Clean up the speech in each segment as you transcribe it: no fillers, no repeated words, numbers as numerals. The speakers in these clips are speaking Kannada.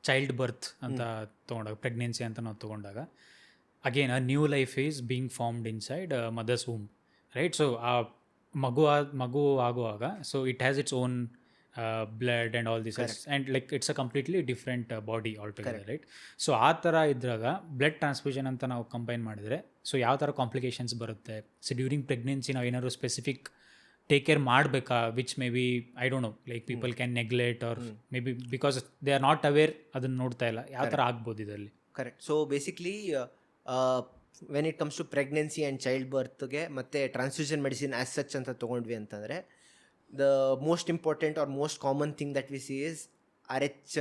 ಚೈಲ್ಡ್ ಬರ್ತ್ ಅಂತ ತೊಗೊಂಡಾಗ, ಪ್ರೆಗ್ನೆನ್ಸಿ ಅಂತ ನಾವು ತೊಗೊಂಡಾಗ, again a new life is being formed inside mother's womb, right? So ಆ ಮಗು ಆಗುವಾಗ, so it has its own blood and all this, and like it's a completely different body altogether, right? So ಆ ಥರ ಇದ್ದಾಗ ಬ್ಲಡ್ ಟ್ರಾನ್ಸ್ಫ್ಯೂಷನ್ ಅಂತ ನಾವು ಕಂಬೈನ್ ಮಾಡಿದ್ರೆ, ಸೊ ಯಾವ ಥರ ಕಾಂಪ್ಲಿಕೇಶನ್ಸ್ ಬರುತ್ತೆ? ಸೊ ಡ್ಯೂರಿಂಗ್ ಪ್ರೆಗ್ನೆನ್ಸಿ ನಾವು ಏನಾದ್ರು ಸ್ಪೆಸಿಫಿಕ್ ಟೇಕ್ ಕೇರ್ ಮಾಡಬೇಕಾ, which may be I don't know, like people can neglect or may be because they are not aware, ಅದನ್ನು ನೋಡ್ತಾ ಇಲ್ಲ, ಯಾವ ಥರ ಆಗ್ಬೋದು ಇದರಲ್ಲಿ? Correct. So basically when it comes to pregnancy and child ಬರ್ತ್ಗೆ ಮತ್ತು ಟ್ರಾನ್ಸ್ಫ್ಯೂಷನ್ ಮೆಡಿಸಿನ್ ಆ್ಯಸ್ ಸಚ್ ಅಂತ ತೊಗೊಂಡ್ವಿ ಅಂತಂದರೆ, the most important or most common thing that we see is RH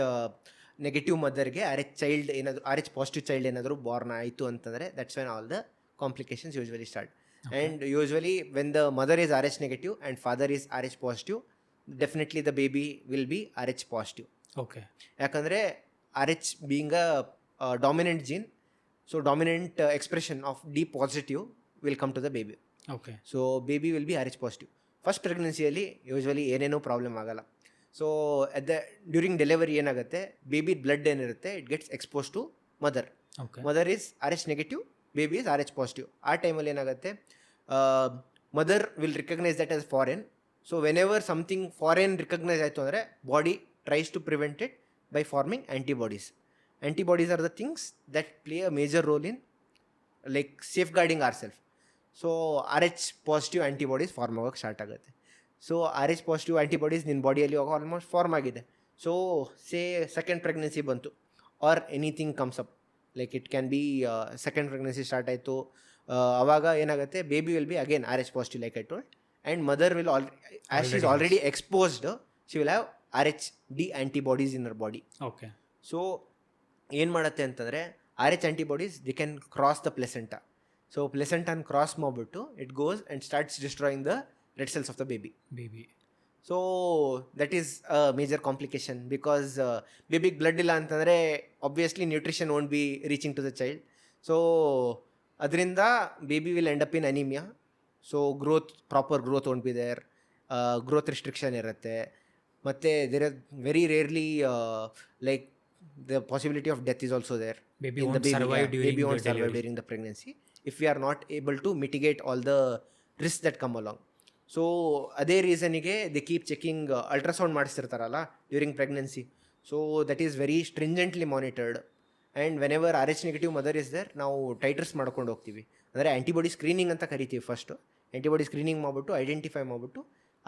negative ಮದರ್ಗೆ RH ಚೈಲ್ಡ್ ಏನಾದರೂ, RH ಪಾಸಿಟಿವ್ ಚೈಲ್ಡ್ ಏನಾದರೂ ಬಾರ್ನ್ ಆಯಿತು ಅಂತಂದರೆ, that's when all the complications usually start. And usually when the mother is RH negative and father is RH positive, definitely the baby will be RH positive. Okay. ಯಾಕಂದರೆ RH being a dominant gene, so dominant expression of D positive will come to the baby. Okay. So baby will be RH positive. First ಪ್ರೆಗ್ನೆನ್ಸಿಯಲ್ಲಿ ಯೂಶ್ವಲಿ ಏನೇನೋ ಪ್ರಾಬ್ಲಮ್ ಆಗಲ್ಲ. ಸೊ ಡ್ಯೂರಿಂಗ್ ಡೆಲಿವರಿ ಏನಾಗುತ್ತೆ, ಬೇಬಿ ಬ್ಲಡ್ ಏನಿರುತ್ತೆ, it gets expose to mother. Mother is RH negative, baby is RH positive. ಆ ಟೈಮಲ್ಲಿ ಏನಾಗುತ್ತೆ, mother will recognise that as foreign. So whenever something foreign recognise ಆಯಿತು ಅಂದರೆ, body tries to prevent it by forming antibodies. Antibodies are the things that play a major role in like safeguarding our self. So RH positive antibodies form ಆಗೋಕ್ಕೆ ಸ್ಟಾರ್ಟ್ ಆಗುತ್ತೆ. ಸೊ RH ಪಾಸಿಟಿವ್ ಆ್ಯಂಟಿಬಾಡೀಸ್ ನಿನ್ನ ಬಾಡಿಯಲ್ಲಿ ಆಲ್ಮೋಸ್ಟ್ ಫಾರ್ಮ್ ಆಗಿದೆ. ಸೊ ಸೇ ಸೆಕೆಂಡ್ ಪ್ರೆಗ್ನೆನ್ಸಿ ಬಂತು or anything comes up, like it can be second pregnancy start ಆಯಿತು, ಆವಾಗ ಏನಾಗುತ್ತೆ, baby will be again RH positive like I told, and mother will ask she is already exposed, she will have RH-D antibodies in our body. Okay. So ಏನು ಮಾಡುತ್ತೆ ಅಂತಂದರೆ, RH antibodies the can cross the placenta. So ಪ್ಲೆಸೆಂಟಾನ ಕ್ರಾಸ್ ಮಾಡಿಬಿಟ್ಟು it goes and starts destroying the red cells of the baby. So that is a major complication, because ಬೇಬಿಗೆ ಬ್ಲಡ್ ಇಲ್ಲ ಅಂತಂದರೆ obviously nutrition won't be reaching to the child. So ಅದರಿಂದ baby will end up in anaemia. So proper growth won't be there, growth restriction ಇರುತ್ತೆ, ಮತ್ತು there are very rarely like the possibility of death is also there. Baby won't survive during the pregnancy if we are not able to mitigate all the risks that come along. So ಅದೇ ರೀಸನಿಗೆ ದೇ ಕೀಪ್ ಚೆಕಿಂಗ್, ಅಲ್ಟ್ರಾಸೌಂಡ್ ಮಾಡಿಸ್ತಿರ್ತಾರಲ್ಲ during pregnancy. So that is very stringently monitored. And whenever RH negative mother is there, ನಾವು ಟೈಟರ್ಸ್ ಮಾಡ್ಕೊಂಡು ಹೋಗ್ತೀವಿ. ಅಂದರೆ ಆ್ಯಂಟಿಬಾಡಿ ಸ್ಕ್ರೀನಿಂಗ್ ಅಂತ ಕರಿತೀವಿ. ಫಸ್ಟು ಆ್ಯಂಟಿಬಾಡಿ ಸ್ಕ್ರೀನಿಂಗ್ ಮಾಡಿಬಿಟ್ಟು ಐಡೆಂಟಿಫೈ ಮಾಡಿಬಿಟ್ಟು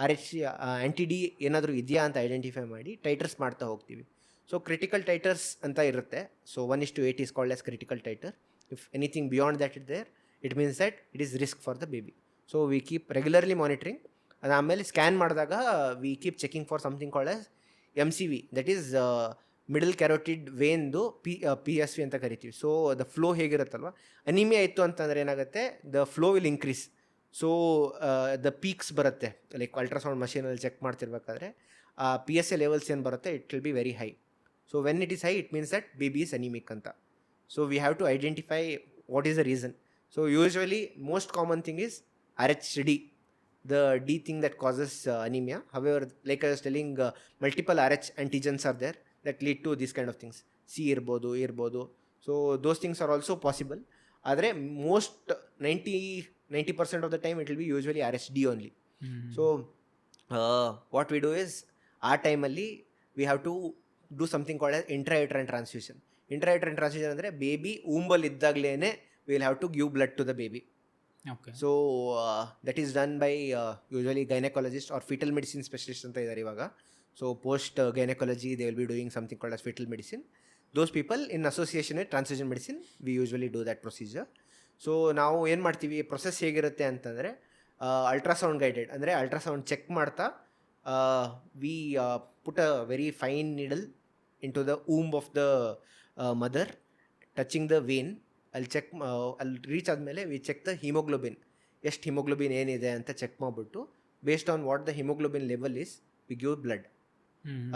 RH ಆ್ಯಂಟಿ-D ಏನಾದರೂ ಇದೆಯಾ ಅಂತ ಐಡೆಂಟಿಫೈ ಮಾಡಿ ಟೈಟರ್ಸ್ ಮಾಡ್ತಾ ಹೋಗ್ತೀವಿ. ಸೊ ಕ್ರಿಟಿಕಲ್ ಟೈಟರ್ಸ್ ಅಂತ ಇರುತ್ತೆ. So 1:8 is called as critical titer. If anything beyond that is there, it means that it is risk for the baby. So we keep regularly monitoring. ಆಮೇಲೆ ಸ್ಕ್ಯಾನ್ ಮಾಡಿದಾಗ we keep checking for something called as MCV, that is middle carotid ವೇನ್ದು PSV ಅಂತ ಕರಿತೀವಿ. ಸೊ ದ ಫ್ಲೋ ಹೇಗಿರುತ್ತಲ್ವ, ಅನಿಮಿಯಾ ಇತ್ತು ಅಂತಂದರೆ ಏನಾಗುತ್ತೆ, the flow will increase. So the peaks ಬರುತ್ತೆ, ಲೈಕ್ ಅಲ್ಟ್ರಾಸೌಂಡ್ ಮಷೀನಲ್ಲಿ ಚೆಕ್ ಮಾಡ್ತಿರ್ಬೇಕಾದ್ರೆ PSA ಲೆವೆಲ್ಸ್ ಏನು ಬರುತ್ತೆ, it will be very high. So when it is high, it means that baby is anemic anta. So we have to identify what is the reason. So usually most common thing is RH-D, the D thing that causes anemia. However, like I was telling, multiple RH antigens are there that lead to these kind of things. C irbodu. So those things are also possible. Adre most 90% of the time it will be usually RH-D only. So what we do is, our time alli we have to do something called as intrauterine transfusion. Intrauterine transfusion ಅಂದರೆ ಬೇಬಿ ಊಂಬಲ್ಲಿ ಇದ್ದಾಗಲೇ will have to give blood to the baby. So that is done by usually gynaecologist or foetal medicine specialist ಅಂತ ಇದ್ದಾರೆ ಇವಾಗ. So post gynaecology they will be doing something called as foetal medicine. Those people in association with transfusion medicine we usually do that procedure. So ನಾವು ಏನು ಮಾಡ್ತೀವಿ, ಪ್ರೊಸೆಸ್ ಹೇಗಿರುತ್ತೆ ಅಂತಂದರೆ, ಅಲ್ಟ್ರಾಸೌಂಡ್ ಗೈಡೆಡ್, ಅಂದರೆ ಅಲ್ಟ್ರಾಸೌಂಡ್ ಚೆಕ್ ಮಾಡ್ತಾ we put a very fine needle into the womb of the mother, touching the vein. I'll reach ಆದಮೇಲೆ we check the hemoglobin, ಎಷ್ಟು ಹಿಮೋಗ್ಲೋಬಿನ್ ಏನಿದೆ ಅಂತ ಚೆಕ್ ಮಾಡಿಬಿಟ್ಟು, based on what the haemoglobin level is we give blood.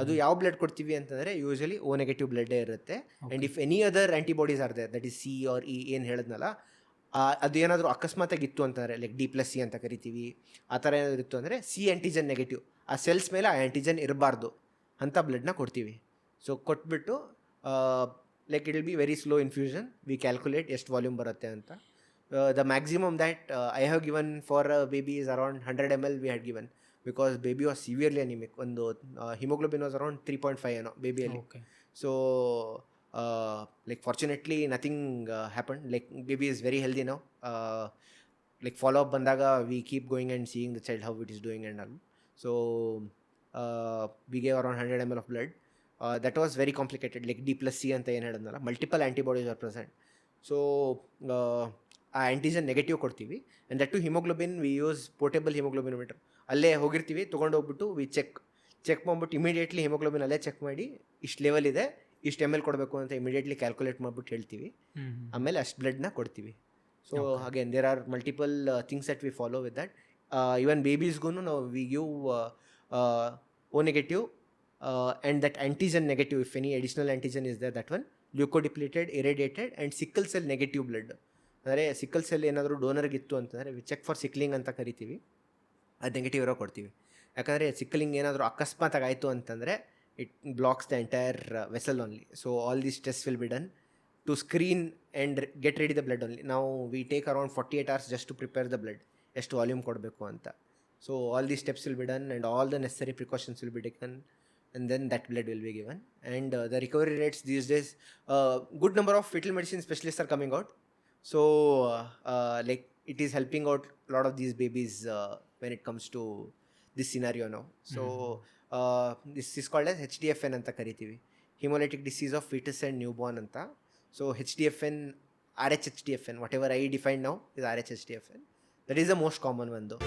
ಅದು ಯಾವ ಬ್ಲಡ್ ಕೊಡ್ತೀವಿ ಅಂತಂದರೆ ಯೂಶಲಿ O ನೆಗೆಟಿವ್ ಬ್ಲಡ್ಡೇ ಇರುತ್ತೆ. And if any other antibodies are there, that is C or E ಏನು ಹೇಳಿದ್ನಲ್ಲ, ಅದು ಏನಾದರೂ ಅಕಸ್ಮಾತಾಗಿ ಇತ್ತು ಅಂತಂದರೆ, ಲೈಕ್ D+C ಅಂತ ಕರಿತೀವಿ, ಆ ಥರ ಏನಾದರೂ ಇತ್ತು ಅಂದರೆ C ಆ್ಯಂಟಿಜನ್ ನೆಗೆಟಿವ್, ಆ ಸೆಲ್ಸ್ ಮೇಲೆ ಆ ಆ್ಯಂಟಿಜನ್ ಇರಬಾರ್ದು ಅಂತ ಬ್ಲಡ್ನ ಕೊಡ್ತೀವಿ. ಸೊ ಕೊಟ್ಬಿಟ್ಟು like it will be very slow infusion. We calculate ಎಷ್ಟು ವಾಲ್ಯೂಮ್ ಬರುತ್ತೆ ಅಂತ. The maximum that I have given for baby is around 100 ml we had given, because baby was severely anaemic. ಒಂದು ಹಿಮೋಗ್ಲೋಬಿನ್ ವಾಸ್ ಅರೌಂಡ್ 3.5 ಏನೋ ಬೇಬಿಯಲ್ಲಿ. Okay. So like fortunately nothing happened. Like baby is very healthy now. Like follow up bandaga we keep going and seeing the child how it is doing and all. So we gave around 100 ml of blood. That was very complicated. Like D plus C anta ಏನು ಹೇಳಿದ್ನಲ್ಲ, multiple antibodies are present. So ಆ ಆ್ಯಂಟಿಜನ್ ನೆಗೆಟಿವ್ ಕೊಡ್ತೀವಿ. And that to haemoglobin we use portable haemoglobinometer. ಅಲ್ಲೇ ಹೋಗಿರ್ತೀವಿ, ತೊಗೊಂಡು ಹೋಗ್ಬಿಟ್ಟು ವಿ ಚೆಕ್ ಮಾಡ್ಬಿಟ್ಟು ಇಮಿಡಿಯೇಟ್ಲಿ ಹಿಮೋಗ್ಲೋಬಿನ್ ಅಲ್ಲೇ ಚೆಕ್ ಮಾಡಿ ಇಷ್ಟು ಲೆವೆಲ್ ಇದೆ, ಇಷ್ಟು ml ಕೊಡಬೇಕು ಅಂತ ಇಮಿಡಿಯೇಟ್ಲಿ ಕ್ಯಾಲ್ಕುಲೇಟ್ ಮಾಡಿಬಿಟ್ಟು ಹೇಳ್ತೀವಿ. ಆಮೇಲೆ ಅಷ್ಟು ಬ್ಲಡ್ನ ಕೊಡ್ತೀವಿ. So again there are multiple things that we follow with that. Even ಬೇಬೀಸ್ಗೂ ನಾವು we give O negative and that antigen negative, if any additional antigen is there, that one leukodepleted, irradiated and sickle cell negative blood. ಅಂದರೆ ಸಿಕ್ಕಲ್ ಸೆಲ್ ಏನಾದರೂ ಡೋನರ್ಗಿತ್ತು ಅಂತಂದರೆ ವಿ ಚೆಕ್ ಫಾರ್ ಸಿಕ್ಲಿಂಗ್ ಅಂತ ಕರಿತೀವಿ, ಅದು ನೆಗೆಟಿವ್ ಇರೋ ಕೊಡ್ತೀವಿ. ಯಾಕಂದರೆ ಸಿಕ್ಕಲಿಂಗ್ ಏನಾದರೂ ಅಕಸ್ಮಾತಾಗಿ ಆಯಿತು ಅಂತಂದರೆ it blocks the entire vessel only. So all these tests will be done to screen and get ready the blood only. Now we take around 48 hours just to prepare the blood, ಎಷ್ಟು ವಾಲ್ಯೂಮ್ ಕೊಡಬೇಕು ಅಂತ. So all these steps will be done and all the necessary precautions will be taken, and then that blood will be given. And the recovery rates these days, good number of fetal medicine specialists are coming out. So like it is helping out a lot of these babies when it comes to this scenario now. So this is called as HDFN ಅಂತ ಕರಿತೀವಿ, haemolytic disease of fetus and newborn ಅಂತ. So HDFN, RHHDFN, whatever I define now is RHHDFN. That is the most common ಒಂದು.